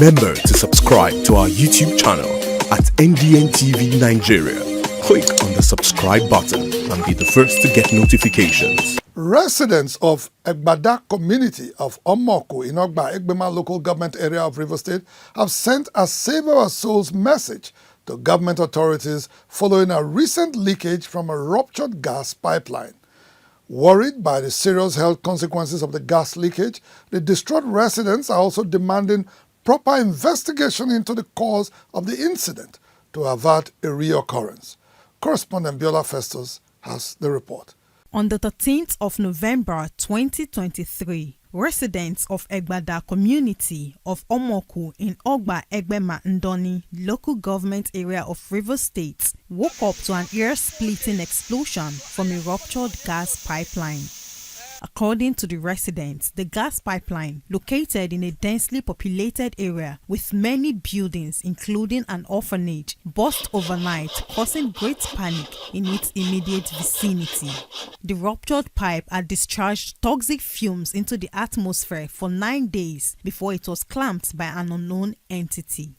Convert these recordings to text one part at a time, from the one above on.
Remember to subscribe to our YouTube channel at NDN TV Nigeria. Click on the subscribe button and be the first to get notifications. Residents of Egbada community of Omoku in Ogba Egbema local government area of Rivers State have sent a save our souls message to government authorities following a recent leakage from a ruptured gas pipeline. Worried by the serious health consequences of the gas leakage, the distraught residents are also demanding proper investigation into the cause of the incident to avert a reoccurrence. Correspondent Biola Festus has the report. On the 13th of November 2023, residents of Egbada community of Omoku in Ogba Egbema Ndoni local government area of Rivers State woke up to an ear-splitting explosion from a ruptured gas pipeline. According to the residents, the gas pipeline, located in a densely populated area with many buildings including an orphanage, burst overnight, causing great panic in its immediate vicinity. The ruptured pipe had discharged toxic fumes into the atmosphere for 9 days before it was clamped by an unknown entity.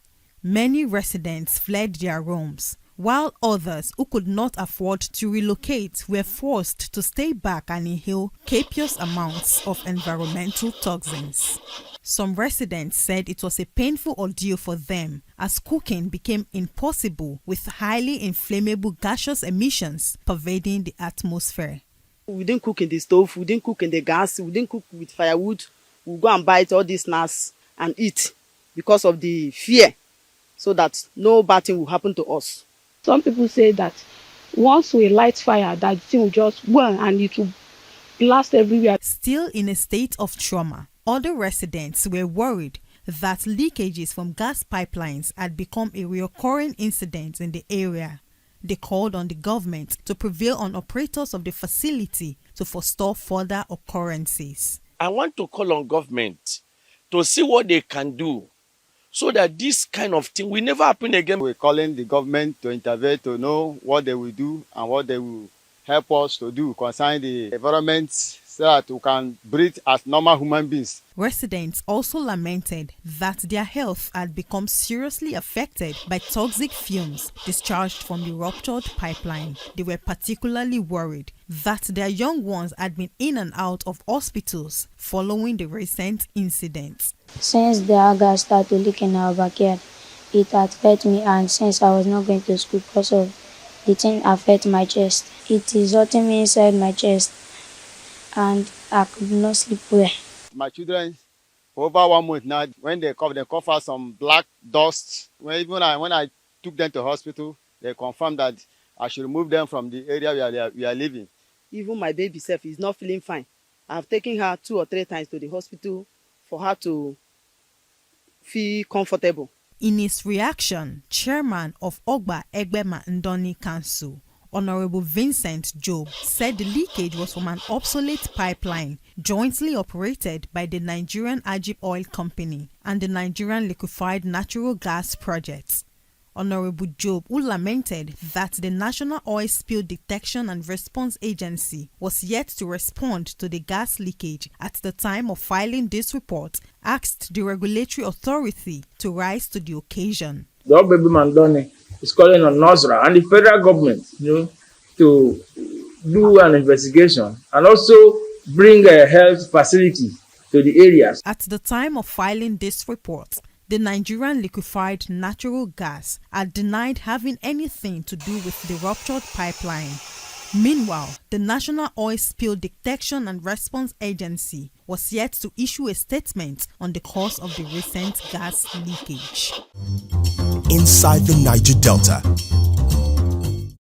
Many residents fled their homes, while others who could not afford to relocate were forced to stay back and inhale copious amounts of environmental toxins. Some residents said it was a painful ordeal for them as cooking became impossible with highly inflammable gaseous emissions pervading the atmosphere. We didn't cook in the stove, we didn't cook in the gas, we didn't cook with firewood. We go and buy all these snacks and eat because of the fear, so that no bad thing will happen to us. Some people say that once we light fire, that thing will just burn and it will blast everywhere. Still in a state of trauma, other residents were worried that leakages from gas pipelines had become a recurring incident in the area. They called on the government to prevail on operators of the facility to forestall further occurrences. I want to call on government to see what they can do, so that this kind of thing will never happen again. We're calling the government to intervene to know what they will do and what they will help us to do concerning the environment so that we can breathe as normal human beings. Residents also lamented that their health had become seriously affected by toxic fumes discharged from the ruptured pipeline. They were particularly worried that their young ones had been in and out of hospitals following the recent incident. Since the gas started leaking in our backyard, it affected me, and since I was not going to school because of the thing affect my chest. It is hurting me inside my chest and I could not sleep well. My children, for over 1 month now, when they cough out some black dust. When I took them to hospital, they confirmed that I should remove them from the area where we are living. Even my baby self is not feeling fine. I've taken her 2 or 3 times to the hospital for her to feel comfortable. In his reaction, Chairman of Ogba Egbema Ndoni Council, Honorable Vincent Job, said the leakage was from an obsolete pipeline jointly operated by the Nigerian Ajib Oil Company and the Nigerian Liquefied Natural Gas Project. Honorable Job, who lamented that the National Oil Spill Detection and Response Agency was yet to respond to the gas leakage at the time of filing this report, asked the regulatory authority to rise to the occasion. The Ogba Mandoni is calling on NIGER and the federal government, to do an investigation and also bring a health facility to the areas. At the time of filing this report, the Nigerian Liquefied Natural Gas had denied having anything to do with the ruptured pipeline. Meanwhile, the National Oil Spill Detection and Response Agency was yet to issue a statement on the cause of the recent gas leakage. Inside the Niger Delta,